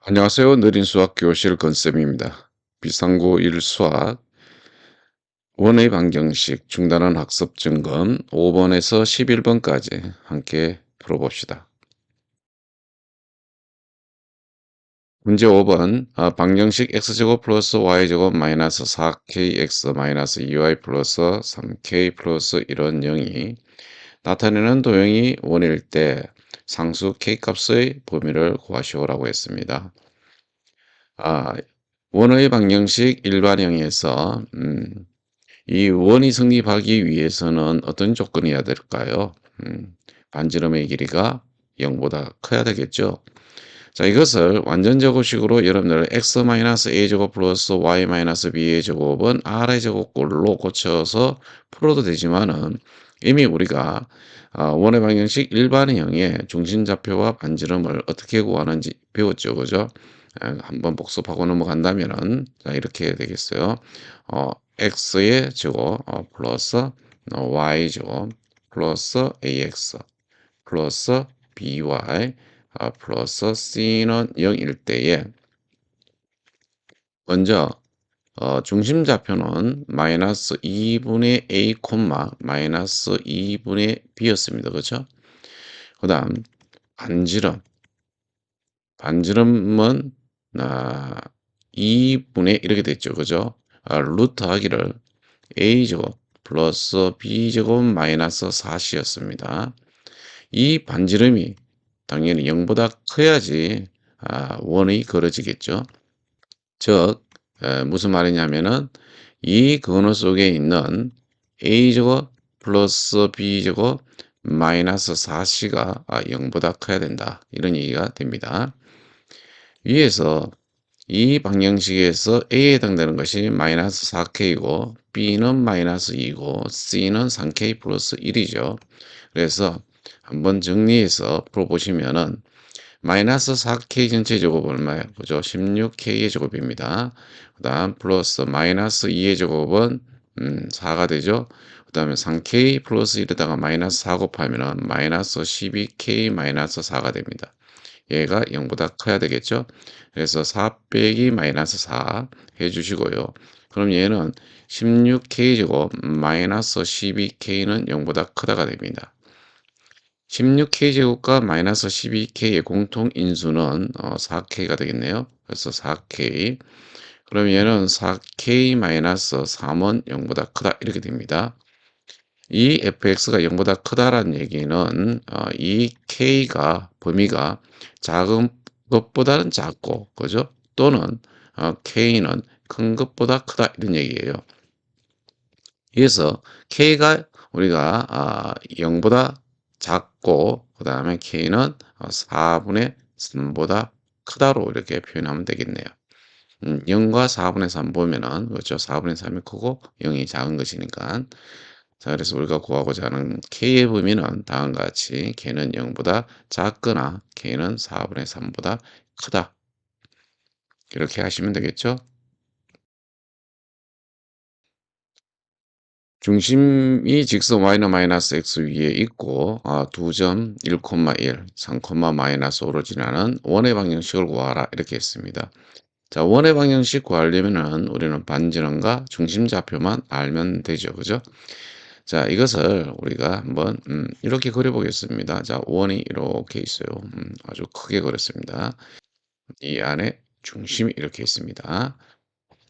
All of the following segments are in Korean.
안녕하세요. 느린 수학 교실 건쌤입니다. 비상구 1 수학 원의 방정식 중단한 학습 점검 5번에서 11번까지 함께 풀어봅시다. 문제 5번 방정식 x제곱 플러스 y제곱 마이너스 4kx 마이너스 2y 플러스 3k 플러스 1은 0이 나타내는 도형이 원일 때 상수 k값의 범위를 구하시오라고 했습니다. 아, 원의 방정식 일반형에서 이 원이 성립하기 위해서는 어떤 조건이어야 될까요? 반지름의 길이가 0보다 커야 되겠죠. 자, 이것을 완전제곱식으로 여러분들 x-a제곱 플러스 y-b의 제곱은 r의 제곱꼴로 고쳐서 풀어도 되지만은 이미 우리가 원의 방정식 일반형의 중심좌표와 반지름을 어떻게 구하는지 배웠죠. 그죠? 한번 복습하고 넘어간다면은 자, 이렇게 되겠어요. x의 제곱 플러스 y 제곱 플러스 ax 플러스 by 플러스 c는 0일 때에 먼저 중심좌표는 마이너스 2분의 a, 마이너스 2분의 b였습니다. 그렇죠? 그 다음 반지름은 2분의 이렇게 됐죠. 그죠? 루트 하기를 a제곱 플러스 b제곱 마이너스 4c였습니다. 이 반지름이 당연히 0보다 커야지 원이 그려지겠죠. 즉 무슨 말이냐면은 이 근호 속에 있는 a제곱 플러스 b제곱 마이너스 4c가 0보다 커야 된다. 이런 얘기가 됩니다. 위에서 이 방정식에서 a에 해당되는 것이 마이너스 4k이고 b는 마이너스 2고 c는 3k 플러스 1이죠. 그래서 한번 정리해서 풀어보시면은 마이너스 4k 전체 제곱은 얼마예요? 그죠? 16k의 제곱입니다. 그 다음 플러스 마이너스 2의 제곱은 4가 되죠. 그 다음에 3k 플러스 1에다가 마이너스 4 곱하면 마이너스 12k 마이너스 4가 됩니다. 얘가 0보다 커야 되겠죠. 그래서 4 빼기 마이너스 4 해주시고요. 그럼 얘는 16k 제곱 마이너스 12k는 0보다 크다가 됩니다. 16k 제곱과 마이너스 12k의 공통 인수는 4k가 되겠네요. 그래서 4k. 그럼 얘는 4k 마이너스 3은 0보다 크다 이렇게 됩니다. 이 fx가 0보다 크다라는 얘기는 이 k가 범위가 작은 것보다는 작고 그죠? 또는 k는 큰 것보다 크다 이런 얘기예요. 그래서 k가 우리가 0보다 작고 그 다음에 k는 4분의 3보다 크다로 이렇게 표현하면 되겠네요. 0과 4분의 3 보면은 그렇죠. 4분의 3이 크고 0이 작은 것이니까. 자, 그래서 우리가 구하고자 하는 k의 범위는 다음과 같이 k는 0보다 작거나 k는 4분의 3보다 크다. 이렇게 하시면 되겠죠. 중심이 직선 y는 마이너스 x 위에 있고 두 점 1,1, 3, 마이너스 5로 지나는 원의 방정식을 구하라 이렇게 했습니다. 자, 원의 방정식 구하려면은 우리는 반지름과 중심좌표만 알면 되죠. 그죠? 자, 이것을 우리가 한번 이렇게 그려보겠습니다. 자, 원이 이렇게 있어요. 아주 크게 그렸습니다. 이 안에 중심이 이렇게 있습니다.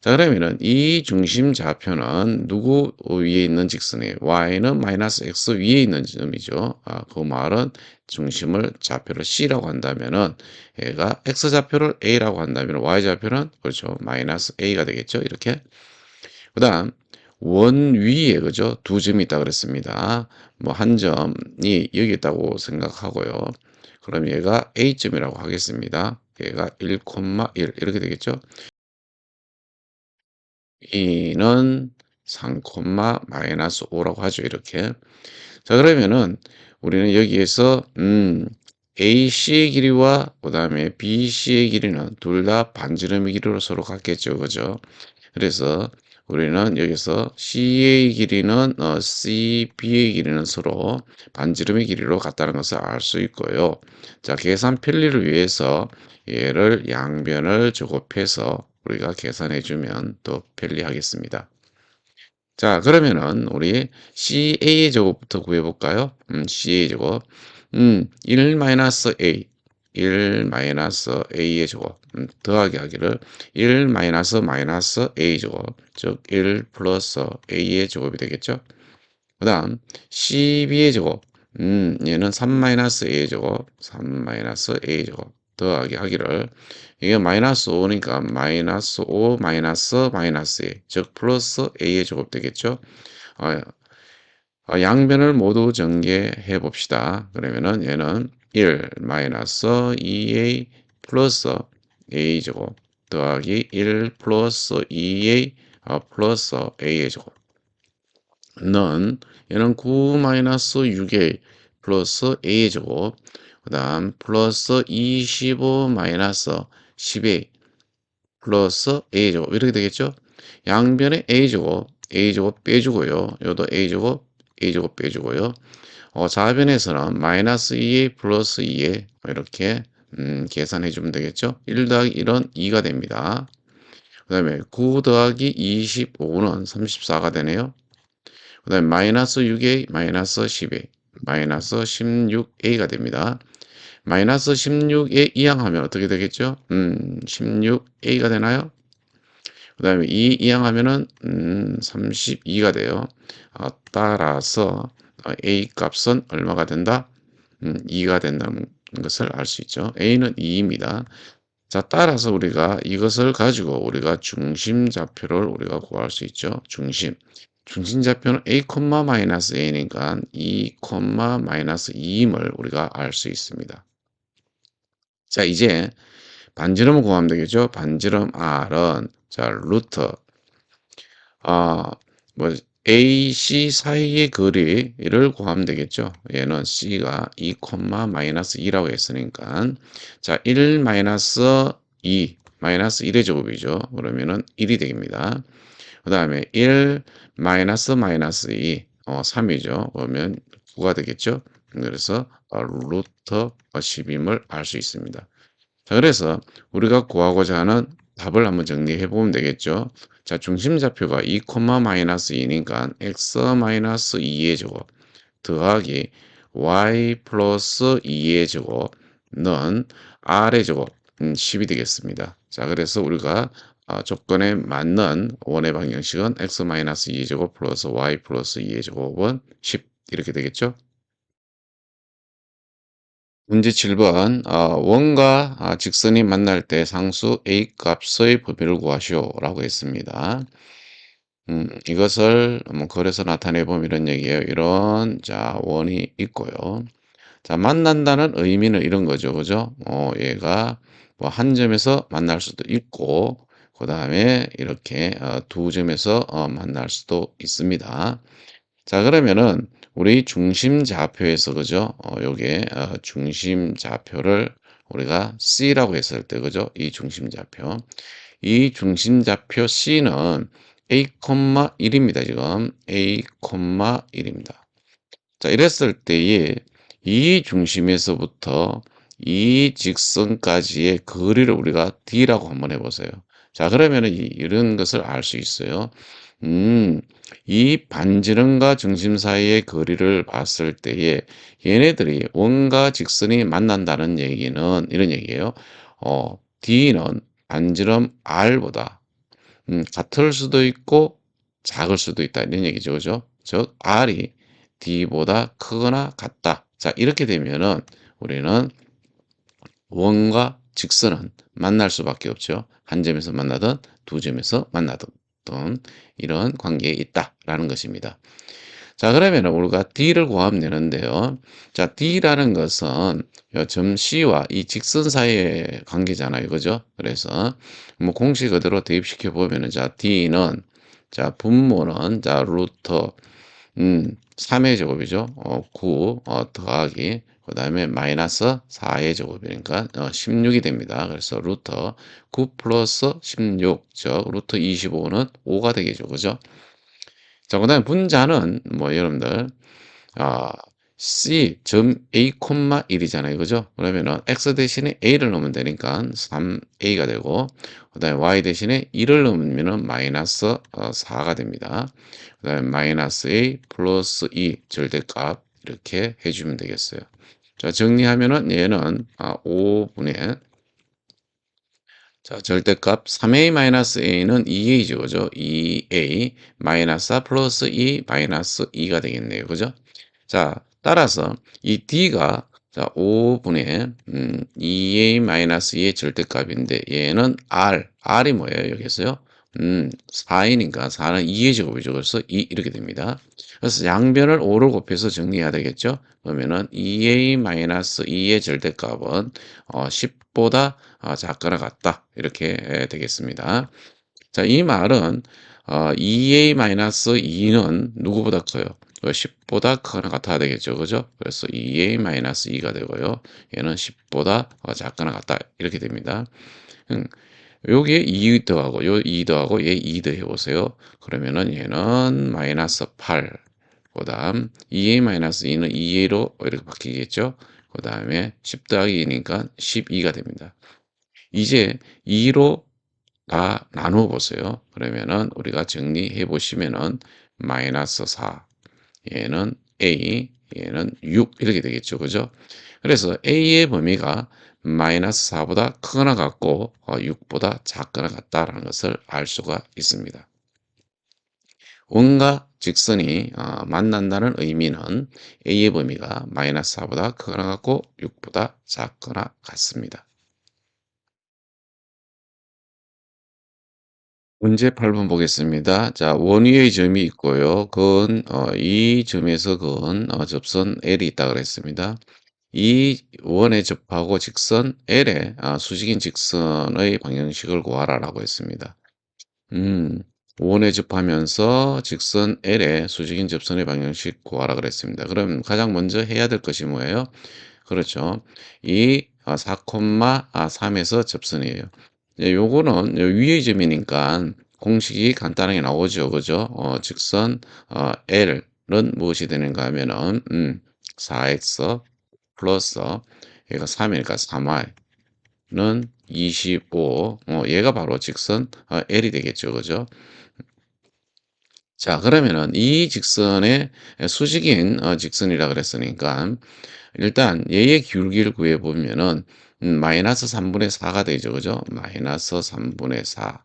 자, 그러면은 이 중심 좌표는 누구 위에 있는 직선이에요? y는 마이너스 x 위에 있는 점이죠. 그 말은 중심을 좌표를 c라고 한다면은 얘가 x 좌표를 a라고 한다면 y 좌표는 그렇죠. 마이너스 a가 되겠죠. 이렇게. 그다음 원 위에 그죠? 두 점이 있다 그랬습니다. 뭐 한 점이 여기 있다고 생각하고요. 그럼 얘가 a점이라고 하겠습니다. 얘가 1,1 이렇게 되겠죠. E는 3, 마이너스 5라고 하죠. 이렇게. 자, 그러면은 우리는 여기에서 AC의 길이와 그다음에 BC의 길이는 둘 다 반지름의 길이로 서로 같겠죠. 그죠? 그래서 우리는 여기서 CA의 길이는 CB의 길이는 서로 반지름의 길이로 같다는 것을 알 수 있고요. 자, 계산 편리를 위해서 얘를 양변을 제곱해서 우리가 계산해 주면 더 편리하겠습니다. 자, 그러면은 우리 CA의 제곱부터 구해 볼까요? CA의 제곱. 1 마이너스 A, 1 마이너스 A의 제곱. 더하기 하기를 1 마이너스 마이너스 A 제곱, 즉 1 플러스 A의 제곱이 되겠죠? 그다음 CB의 제곱. 얘는 3 마이너스 A의 제곱, 3 마이너스 A의 제곱 더하기 하기를 이게 마이너스 5니까 마이너스 5 마이너스 마이너스 A, 즉 플러스 A의 제곱 되겠죠? 어, 양변을 모두 전개해 봅시다. 그러면은 얘는 1 마이너스 2A 플러스 A 제곱 더하기 1 플러스 2A 플러스 A의 제곱 는 얘는 9 마이너스 6A 플러스 A의 제곱 그다음 플러스 25 마이너스 10A 플러스 A제곱 이렇게 되겠죠? 양변에 A제곱 빼주고요. 요도 A제곱 빼주고요. 좌변에서는 마이너스 2A 플러스 2A 이렇게 계산해 주면 되겠죠? 1 더하기 1은 2가 됩니다. 그 다음에 9 더하기 25는 34가 되네요. 그 다음에 마이너스 6A 마이너스 10A 마이너스 16A가 됩니다. 마이너스 16에 이항하면 어떻게 되겠죠? 16A가 되나요? 그 다음에 2 이항하면은 32가 돼요. 따라서 A 값은 얼마가 된다? 2가 된다는 것을 알 수 있죠. A는 2입니다. 자, 따라서 우리가 이것을 가지고 우리가 중심좌표를 우리가 구할 수 있죠. 중심좌표는 A, 마이너스 A니까 2, 마이너스 2임을 우리가 알 수 있습니다. 자, 이제 반지름을 구하면 되겠죠. 반지름 R은 자 루트 아, 뭐 AC 사이의 거리를 구하면 되겠죠. 얘는 C가 2, 마이너스 2라고 했으니까 자, 1 마이너스 2 마이너스 1의 제곱이죠. 그러면은 1이 됩니다. 그 다음에 1 마이너스 마이너스 2 3이죠. 그러면 9가 되겠죠. 그래서 루트 10임을 알 수 있습니다. 자, 그래서 우리가 구하고자 하는 답을 한번 정리해 보면 되겠죠. 자, 중심좌표가 2, 마이너스 2니까 x 마이너스 2의 제곱 더하기 y 플러스 2의 제곱은 r의 제곱 10이 되겠습니다. 자, 그래서 우리가 조건에 맞는 원의 방정식은 x 마이너스 2의 제곱 플러스 y 플러스 2의 제곱은 10 이렇게 되겠죠. 문제 7번 원과 직선이 만날 때 상수 A 값의 범위를 구하시오라고 했습니다. 이것을 뭐 그래서 나타내 보면 이런 얘기예요. 이런 자 원이 있고요. 자, 만난다는 의미는 이런 거죠. 그죠? 얘가 뭐 한 점에서 만날 수도 있고 그다음에 이렇게 두 점에서 만날 수도 있습니다. 자, 그러면은 우리 중심 좌표에서 그죠? 요게 중심 좌표를 우리가 C라고 했을 때 그죠? 이 중심 좌표. 이 중심 좌표 C는 A, 1입니다. 지금 A, 1입니다. 자, 이랬을 때에 이 중심에서부터 이 직선까지의 거리를 우리가 D라고 한번 해보세요. 자, 그러면은 이런 것을 알 수 있어요. 음, 이 반지름과 중심 사이의 거리를 봤을 때에 얘네들이 원과 직선이 만난다는 얘기는 이런 얘기예요. D는 반지름 R보다 같을 수도 있고 작을 수도 있다 이런 얘기죠. 그죠? 즉 R이 D보다 크거나 같다. 자, 이렇게 되면은 우리는 원과 직선은 만날 수밖에 없죠. 한 점에서 만나든 두 점에서 만나든 이런 관계에 있다라는 것입니다. 자, 그러면 우리가 D를 구하면 되는데요. 자, D라는 것은 점 C와 이 직선 사이의 관계잖아요. 그죠? 그래서 뭐 공식 그대로 대입시켜 보면은 자, D는 자, 분모는 자, 루트 3의 제곱이죠. 9 더하기 그다음에 마이너스 4의 제곱이니까 16이 됩니다. 그래서 루트 9 플러스 16, 즉 루트 25는 5가 되겠죠. 그죠? 자, 그다음에 분자는 뭐 여러분들 아 C 점 A 콤마 1이잖아요. 그죠? 그러면은 x 대신에 a를 넣으면 되니까 3a가 되고 그다음에 y 대신에 2를 넣으면은 마이너스 4가 됩니다. 그다음에 마이너스 a 플러스 2 절대값 이렇게 해주면 되겠어요. 자, 정리하면은 얘는 5분의 자, 절대값 3a-a는 2a죠. 그죠? 2a 마이너스 4 플러스 2 마이너스 2가 되겠네요. 그죠? 자, 따라서 이 d가 자, 5분의 2a-2의 절대값인데 얘는 r이 뭐예요? 여기서요? 4이니까 4는 2의 제곱이죠. 그래서 2 이렇게 됩니다. 그래서 양변을 5를 곱해서 정리해야 되겠죠? 그러면은 2a-2의 절대값은 10보다 작거나 같다. 이렇게 되겠습니다. 자, 이 말은 2a-2는 누구보다 커요? 10보다 크거나 같아야 되겠죠. 그죠? 그래서 2a-2가 되고요. 얘는 10보다 작거나 같다. 이렇게 됩니다. 여기에 2 더하고 요 2 더하고 얘 2 더해 보세요. 그러면은 얘는 마이너스 8. 그다음 2a-2는 2a로 이렇게 바뀌겠죠. 그다음에 10 더하기 2니까 12가 됩니다. 이제 2로 다 나누어 보세요. 그러면은 우리가 정리해 보시면은 마이너스 4, 얘는 a, 얘는 6 이렇게 되겠죠. 그죠? 그래서 a의 범위가 마이너스 4보다 크거나 같고 6보다 작거나 같다라는 것을 알 수가 있습니다. 원과 직선이 만난다는 의미는 a의 범위가 마이너스 4보다 크거나 같고 6보다 작거나 같습니다. 문제 8번 보겠습니다. 자, 원위의 점이 있고요. 이 점에서 접선 L이 있다 그랬습니다. 이 원에 접하고 직선 L의 수직인 직선의 방정식을 구하라라고 했습니다. 음, 원에 접하면서 직선 L의 수직인 접선의 방정식 구하라 그랬습니다. 그럼 가장 먼저 해야 될 것이 뭐예요? 그렇죠. 이 4,3에서 접선이에요. 요거는 위의 점이니까 공식이 간단하게 나오죠. 그죠? 직선 L은 무엇이 되는가 하면은 4x 플러스 얘가 3이니까 3y는 25. 얘가 바로 직선 L이 되겠죠. 그죠? 자, 그러면은 이 직선의 수직인 직선이라 그랬으니까 일단 얘의 기울기를 구해 보면은 마이너스 3분의 4가 되죠. 그죠? 마이너스 3분의 4.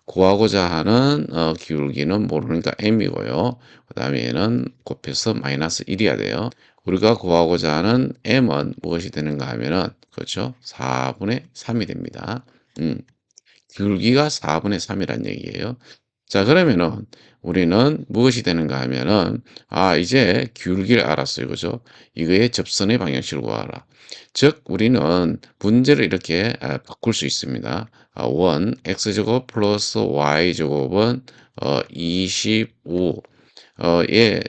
구하고자 하는 기울기는 모르니까 m이고요. 그다음에 얘는 곱해서 마이너스 1이야 돼요. 우리가 구하고자 하는 m은 무엇이 되는가 하면은 그렇죠? 4분의 3이 됩니다. 음, 기울기가 4분의 3이란 얘기예요. 자, 그러면은 우리는 무엇이 되는가 하면은 이제 기울기를 알았어요. 그죠? 이거의 접선의 방향식을 구하라. 즉 우리는 문제를 이렇게 바꿀 수 있습니다. 원 x제곱 플러스 y제곱은 25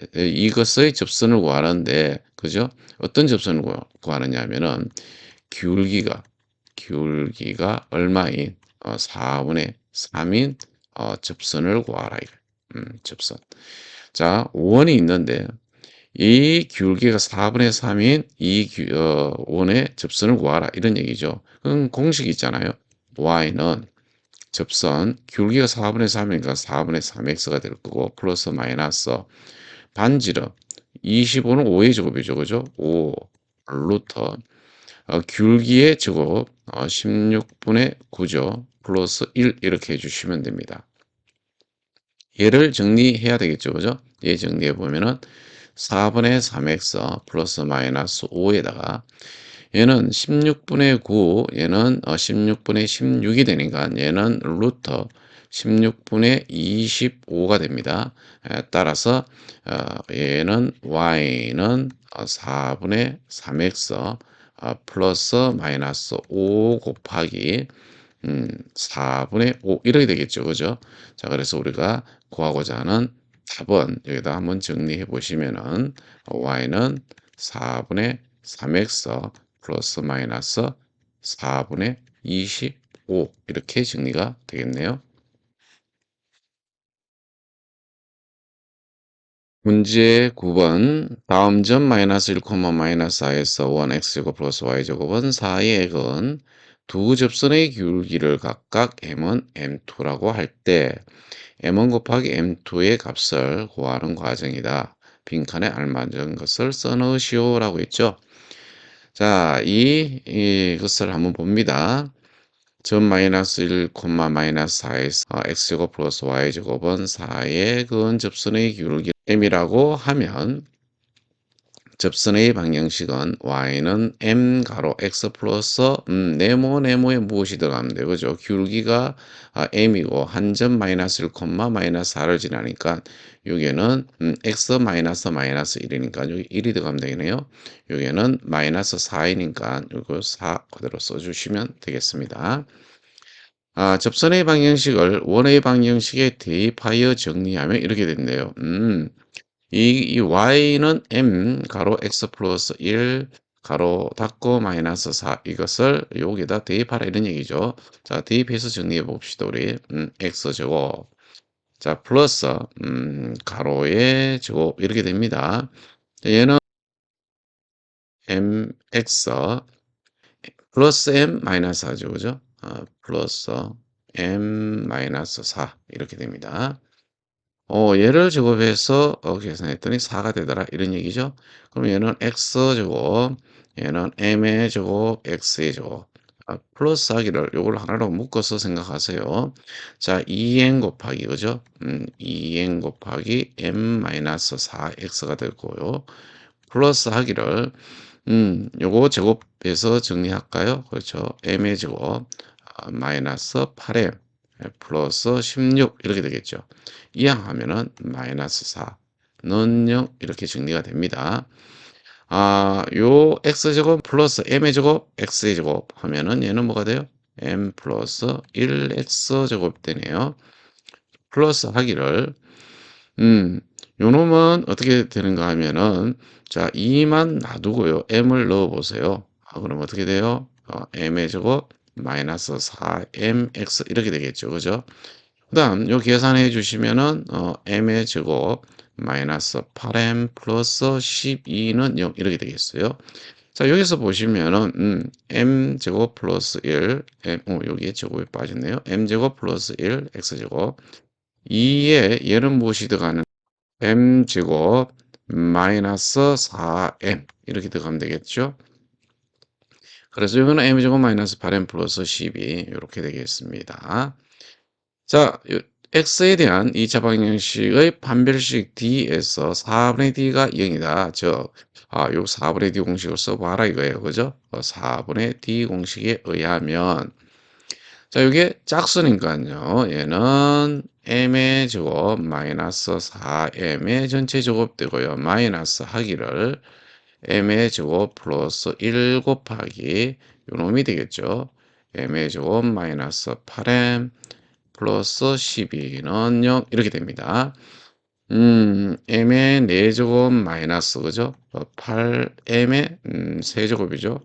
이것의 접선을 구하는데 그죠? 어떤 접선을 구하느냐 하면은 기울기가 얼마인 4분의 3인 접선을 구하라. 접선. 자, 원이 있는데 이 기울기가 4분의 3인 원의 접선을 구하라. 이런 얘기죠. 그럼 공식이 있잖아요. y는 접선 기울기가 4분의 3이니까 4분의 3x가 될 거고 플러스 마이너스 반지름 25는 5의 제곱이죠. 그죠? 5 루트 기울기의 제곱 16분의 9죠. 플러스 1 이렇게 해주시면 됩니다. 얘를 정리해야 되겠죠. 그죠? 얘 정리해 보면은 4분의 3x 플러스 마이너스 5에다가 얘는 16분의 9, 얘는 16분의 16이 되니까 얘는 루트 16분의 25가 됩니다. 따라서 얘는 y는 4분의 3x 플러스 마이너스 5 곱하기 4분의 5 이렇게 되겠죠. 그죠? 자, 그래서 우리가 구하고자 하는 답은 여기다 한번 정리해 보시면은 y는 4분의 3x 플러스 마이너스 4분의 25 이렇게 정리가 되겠네요. 문제 9번 다음 점 마이너스 1, 마이너스 4에서 1x제곱 플러스 y제곱은 4의 액은 두 접선의 기울기를 각각 m은 m2라고 할 때 m1 곱하기 m2의 값을 구하는 과정이다. 빈칸에 알맞은 것을 써넣으시오 라고 했죠. 자, 이것을 한번 봅니다. 점 마이너스 1, 마이너스 4에서 x제곱 플러스 y제곱은 4의 근접선의 기울기 m이라고 하면 접선의 방정식은 y는 m 가로 x 플러스 네모에 무엇이 들어가면 돼요. 그죠? 기울기가 m이고 한 점 마이너스 1, 마이너스 4를 지나니까 여기에는 x 마이너스 1이니까 여기 1이 들어가면 되겠네요. 여기에는 마이너스 4이니까 이거 4 그대로 써주시면 되겠습니다. 접선의 방정식을 원의 방정식에 대입하여 정리하면 이렇게 된대요. 이 y는 m 가로 x 플러스 1 가로 닫고 마이너스 4 이것을 여기다 대입하라 이런 얘기죠. 자, 대입해서 정리해 봅시다. 우리 x제곱 자 플러스 가로의 제곱 이렇게 됩니다. 얘는 mx 플러스 m 마이너스 4죠. 그죠? 플러스 m 마이너스 4 이렇게 됩니다. 얘를 제곱해서 계산했더니 4가 되더라 이런 얘기죠. 그럼 얘는 x제곱 얘는 m의 제곱 x의 제곱 플러스 하기를 요걸 하나로 묶어서 생각하세요. 자 2n 곱하기 그죠? 2n 곱하기 m 마이너스 4x가 될 거고요. 플러스 하기를 요거 제곱해서 정리할까요? 그렇죠. m의 제곱 마이너스 8m 플러스 16 이렇게 되겠죠. 이항하면은 마이너스 4는 0 이렇게 정리가 됩니다. 요 x제곱 플러스 m의 제곱 x의 제곱 하면은 얘는 뭐가 돼요? m 플러스 1x제곱 되네요. 플러스 하기를 요 놈은 어떻게 되는가 하면은 자 2만 놔두고요. m을 넣어 보세요. 그럼 어떻게 돼요? m의 제곱 마이너스 4mx 이렇게 되겠죠. 그죠? 그다음 요 계산해 주시면은 m의 제곱 마이너스 8m 플러스 12는 0 이렇게 되겠어요. 자 여기서 보시면은 m 제곱 플러스 1 여기에 제곱이 빠졌네요. m 제곱 플러스 1 x 제곱 2에 얘는 무엇이 들어가는 m 제곱 마이너스 4m 이렇게 들어가면 되겠죠. 그래서 이거는 m 제곱 마이너스 8m 플러스 12 이렇게 되겠습니다. 자, x에 대한 2차 방정식의 판별식 d에서 4분의 d가 0이다. 요 4분의 d 공식을 써봐라 이거예요. 그죠? 4분의 d 공식에 의하면 자, 이게 짝수니까요. 얘는 m의 제곱 마이너스 4m의 전체 제곱 되고요. 마이너스 하기를 m의 제곱 플러스 1 곱하기 요놈이 되겠죠. m의 제곱 마이너스 8m 플러스 12는 0 이렇게 됩니다. m의 4제곱 마이너스 그죠? 8m의 세제곱이죠.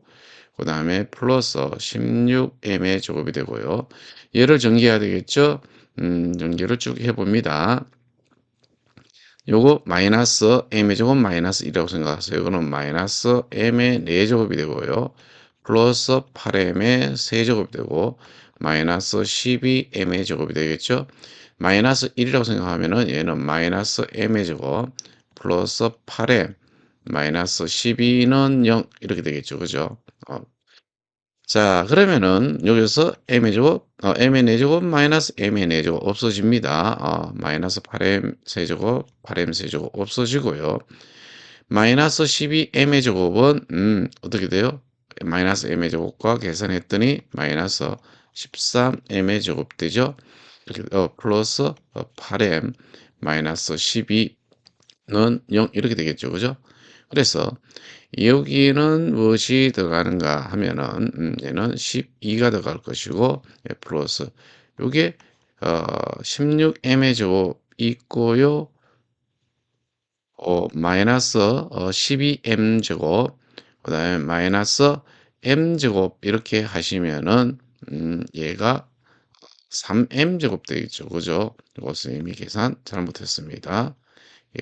그 다음에 플러스 16m의 제곱이 되고요. 얘를 전개해야 되겠죠? 전개를 쭉 해봅니다. 요거 마이너스 m의 제곱 마이너스 1이라고 생각하세요. 이거는 마이너스 m의 4제곱이 되고요. 플러스 8m의 세제곱이 되고 마이너스 12m의 제곱이 되겠죠. 마이너스 1이라고 생각하면은 얘는 마이너스 m의 제곱 플러스 8m 마이너스 12는 0 이렇게 되겠죠. 그죠? 자, 그러면은 여기서 m의 제곱, m의 4제곱 마이너스 m의 4제곱 없어집니다. 마이너스 8m 세제곱, 8m 세제곱 없어지고요. 마이너스 12m의 제곱은 어떻게 돼요? 마이너스 m의 제곱과 계산했더니 마이너스 13m의 제곱 되죠? 이렇게 플러스 8m 마이너스 12는 0 이렇게 되겠죠. 그죠? 그래서 여기는 무엇이 들어가는가 하면은 얘는 12가 들어갈 것이고 플러스 요게 16m의 제곱 있고요. 마이너스 12m 제곱 그다음에 마이너스 m제곱 이렇게 하시면은 얘가 3m제곱 되겠죠. 그죠? 요거 선생님이 계산 잘못했습니다.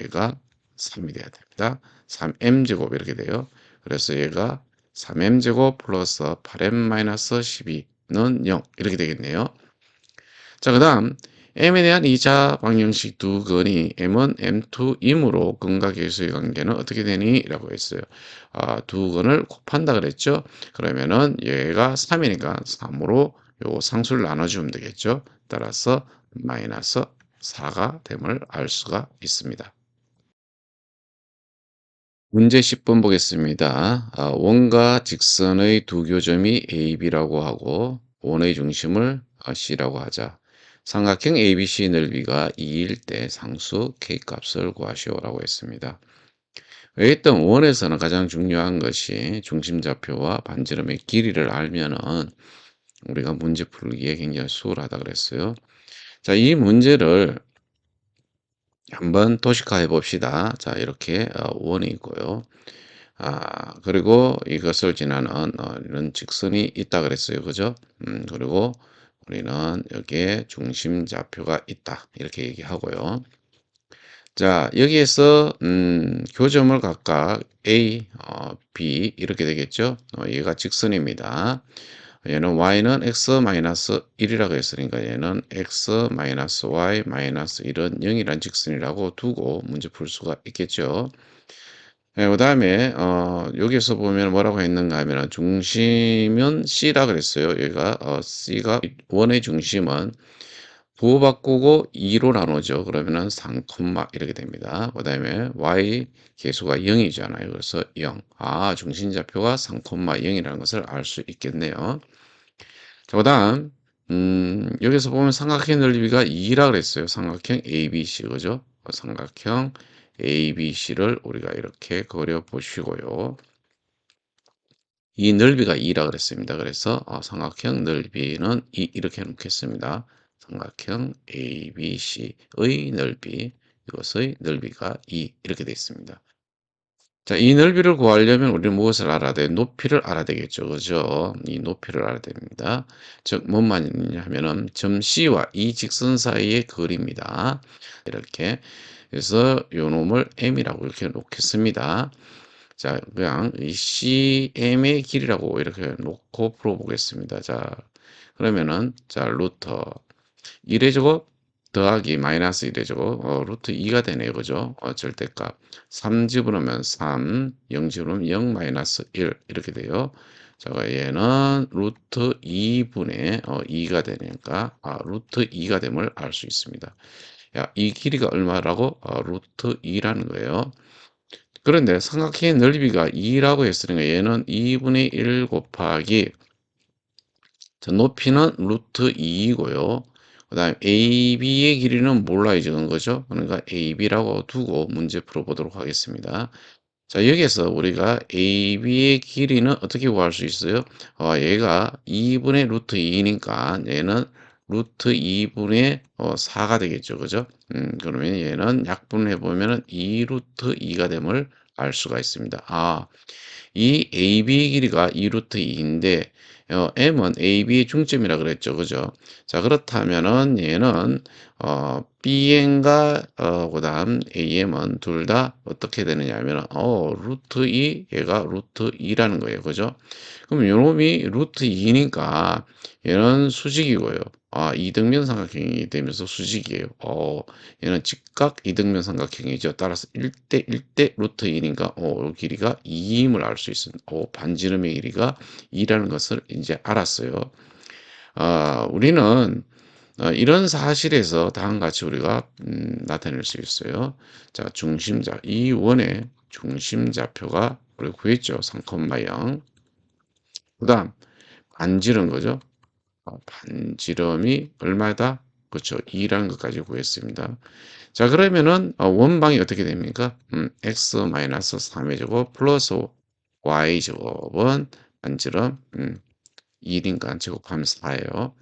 얘가 3이 돼야 됩니다. 3m제곱 이렇게 돼요. 그래서 얘가 3m제곱 플러스 8m 마이너스 12는 0 이렇게 되겠네요. 자, 그 다음 m에 대한 2차 방정식 두 근이 m은 m2이므로 근과 계수의 관계는 어떻게 되니? 라고 했어요. 두 근을 곱한다 그랬죠. 그러면은 얘가 3이니까 3으로 요 상수를 나눠주면 되겠죠. 따라서 마이너스 4가 됨을 알 수가 있습니다. 문제 10번 보겠습니다. 원과 직선의 두 교점이 AB라고 하고 원의 중심을 C라고 하자. 삼각형 ABC 넓이가 2일 때 상수 K값을 구하시오라고 했습니다. 일단 원에서는 가장 중요한 것이 중심좌표와 반지름의 길이를 알면은 우리가 문제 풀기에 굉장히 수월하다 그랬어요. 자, 이 문제를 한번 도식화해 봅시다. 자, 이렇게 원이 있고요. 그리고 이것을 지나는 이런 직선이 있다 그랬어요. 그죠? 그리고 우리는 여기에 중심 좌표가 있다. 이렇게 얘기하고요. 자, 여기에서 교점을 각각 A, B 이렇게 되겠죠? 얘가 직선입니다. 얘는 y는 x-1이라고 했으니까 얘는 x-y-1은 0이란 직선이라고 두고 문제 풀 수가 있겠죠. 네, 그다음에 여기서 보면 뭐라고 했는가 하면은 중심은 C라 그랬어요. 얘가 C가 원의 중심은 부호 바꾸고 2로 나누죠. 그러면은 3, 이렇게 됩니다. 그다음에 y 계수가 0이잖아요. 그래서 0. 중심좌표가 3, 0이라는 것을 알 수 있겠네요. 자, 그다음 여기서 보면 삼각형 넓이가 2라 그랬어요. 삼각형 ABC 그죠? 삼각형 ABC를 우리가 이렇게 그려 보시고요. 이 넓이가 2라 그랬습니다. 그래서 삼각형 넓이는 2 이렇게 놓겠습니다. 삼각형 ABC의 넓이 이것의 넓이가 2 이렇게 되어 있습니다. 자, 이 넓이를 구하려면 우리는 무엇을 알아야 돼요? 높이를 알아야 되겠죠. 그죠? 이 높이를 알아야 됩니다. 즉, 뭔 말이냐 하면은 점 C와 이 직선 사이의 거리입니다. 이렇게. 그래서 요 놈을 M이라고 이렇게 놓겠습니다. 자, 그냥 이 CM의 길이라고 이렇게 놓고 풀어보겠습니다. 자, 그러면은, 자, 루트 1의 제곱 더하기 마이너스 1의 제곱 루트 2가 되네요. 그죠? 절대값 3 집어넣으면 3, 0 집어넣으면 0 마이너스 1 이렇게 돼요. 자, 얘는 루트 2분의 2가 되니까 루트 2가 됨을 알 수 있습니다. 야, 이 길이가 얼마라고? 루트 2라는 거예요. 그런데 삼각형의 넓이가 2라고 했으니까 얘는 2분의 1 곱하기 자, 높이는 루트 2이고요. 그 다음에 AB의 길이는 몰라요, 지금 거죠? 그러니까 AB라고 두고 문제 풀어보도록 하겠습니다. 자, 여기에서 우리가 AB의 길이는 어떻게 구할 수 있어요? 얘가 2분의 루트 2니까 얘는 루트 2분의 4가 되겠죠, 그죠? 그러면 얘는 약분해 보면은 2 루트 2가 됨을 알 수가 있습니다. 이 AB 길이가 2 루트 2인데 M은 AB의 중점이라 그랬죠. 그죠? 자, 그렇다면은 얘는 BM과 그다음 AM은 둘 다 어떻게 되느냐 하면은 루트 2 얘가 루트 2라는 거예요. 그죠? 그럼 요놈이 루트 2니까 얘는 수직이고요. 이등변 삼각형이 되면서 수직이에요. 얘는 직각 이등변 삼각형이죠. 따라서 1대 1대 루트 2니까 길이가 2임을 알 수 있습니다. 반지름의 길이가 2라는 것을 이제 알았어요. 우리는 이런 사실에서 다음과 같이 우리가 나타낼 수 있어요. 자, 이 원의 중심좌표가 우리 구했죠. 3,0. 그다음 반지름 거죠. 반지름이 얼마다? 그렇죠. 2라는 것까지 구했습니다. 자, 그러면은 원방이 어떻게 됩니까? x-3의 제곱 플러스 y 제곱은 반지름 1인간 제곱하면 4예요.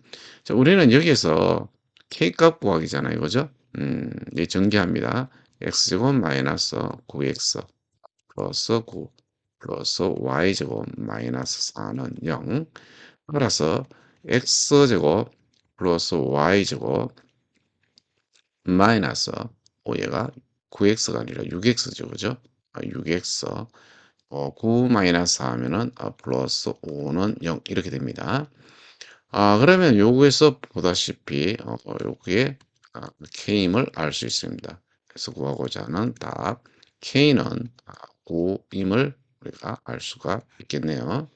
자, 우리는 여기에서 k값 구하기잖아요. 그죠? 전개합니다. x제곱 마이너스 9x 플러스 9 플러스 y제곱 마이너스 4는 0. 따라서 x제곱 플러스 y제곱 마이너스 얘가 9x가 아니라 6x죠. 그죠? 6x 9 마이너스 하면은 플러스 5는 0 이렇게 됩니다. 그러면 요구에서 보다시피 요기에 k임을 알 수 있습니다. 그래서 구하고자 하는 답 k는 9임을 우리가 알 수가 있겠네요.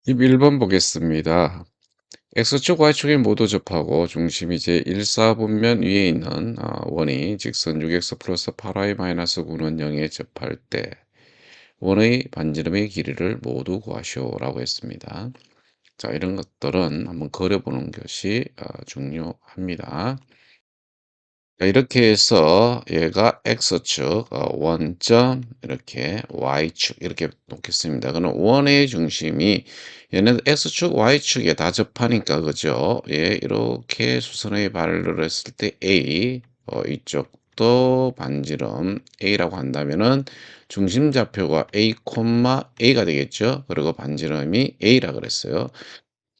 11번 보겠습니다. X축, Y축이 모두 접하고 중심이 제1사분면 위에 있는 원의 직선 6X 플러스 8Y-9는 0에 접할 때 원의 반지름의 길이를 모두 구하시오라고 했습니다. 자, 이런 것들은 한번 그려보는 것이 중요합니다. 자, 이렇게 해서 얘가 X축 원점 이렇게 Y축 이렇게 놓겠습니다. 그럼 원의 중심이 얘는 X축, Y축에 다 접하니까 그죠? 예, 이렇게 수선의 발을 했을 때 A 이쪽도 반지름 A라고 한다면은 중심 좌표가 A, A가 되겠죠? 그리고 반지름이 A라 그랬어요.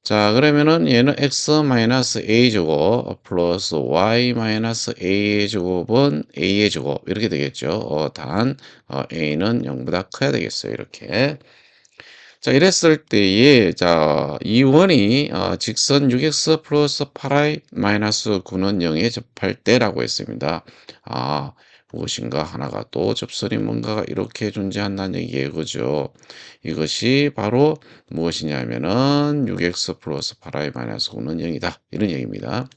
자, 그러면은 얘는 x-a 제곱 플러스 y-a 제곱은 a의 제곱 이렇게 되겠죠. 단 a는 0보다 커야 되겠어요. 이렇게. 자, 이랬을 때에 이 원이 직선 6x 플러스 8y 마이너스 9는 0에 접할 때라고 했습니다. 아, 무엇인가 하나가 또 접선이 뭔가가 이렇게 존재한다는 얘기예요. 그죠? 이것이 바로 무엇이냐면은 6x 플러스 8y 마이너스 9는 0이다. 이런 얘기입니다.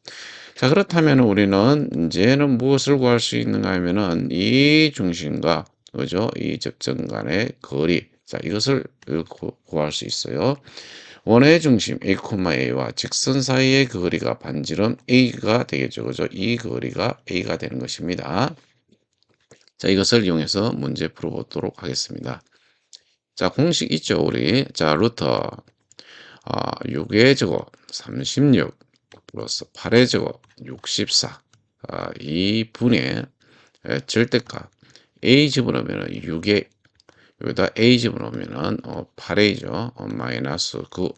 자, 그렇다면 우리는 이제는 무엇을 구할 수 있는가 하면은 이 중심과 그죠? 이 접점 간의 거리. 자, 이것을 구할 수 있어요. 원의 중심 A와 직선 사이의 거리가 반지름 A가 되겠죠. 그죠? 이 거리가 A가 되는 것입니다. 자, 이것을 이용해서 문제 풀어보도록 하겠습니다. 자, 공식 있죠, 우리. 자, 루트 6의 제곱 36 플러스 8의 제곱 64 이 분의 절대값 a 집어넣으면 6에 여기다 a 집어넣으면 8a죠. 마이너스 9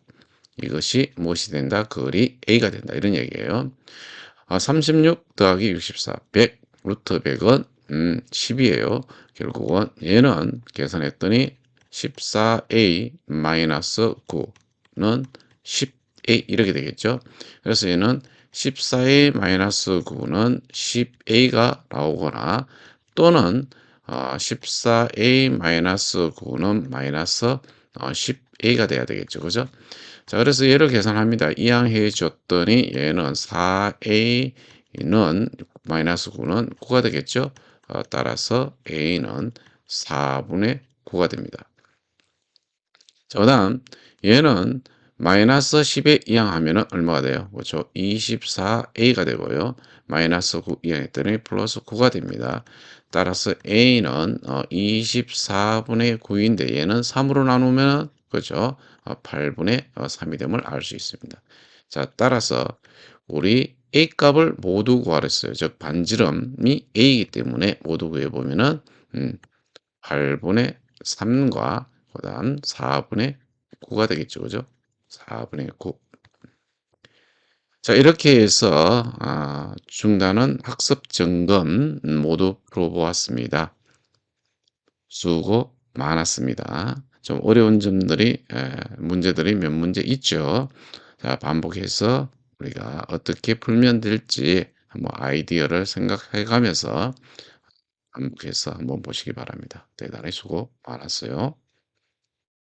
이것이 무엇이 된다? 거리 a가 된다. 이런 얘기예요. 36 더하기 64 100 루트 100은 10이에요. 결국은 얘는 계산했더니 14a 마이너스 9는 10a 이렇게 되겠죠. 그래서 얘는 14a 마이너스 9는 10a가 나오거나 또는 14a 마이너스 9는 마이너스 10a가 돼야 되겠죠. 그죠? 자, 그래서 얘를 계산합니다. 이항해 줬더니 얘는 4a는 마이너스 9는 9가 되겠죠. 따라서 a는 4분의 9가 됩니다. 자, 그다음 얘는 마이너스 10에 이항하면 얼마가 돼요? 그렇죠? 24a가 되고요. 마이너스 9 이항했더니 플러스 9가 됩니다. 따라서 a는 24분의 9인데 얘는 3으로 나누면 그죠? 8분의 3이 됨을 알 수 있습니다. 자, 따라서 우리 a 값을 모두 구하랬어요. 즉 반지름이 a이기 때문에 모두 구해보면은 8분의 3과 그다음 4분의 9가 되겠죠. 그죠? 4분의 9. 자, 이렇게 해서 중단은 학습 점검 모두 풀어보았습니다. 수고 많았습니다. 좀 어려운 점들이 문제들이 몇 문제 있죠. 자, 반복해서 우리가 어떻게 풀면 될지 한번 아이디어를 생각해 가면서 반복해서 한번 보시기 바랍니다. 대단히 수고 많았어요.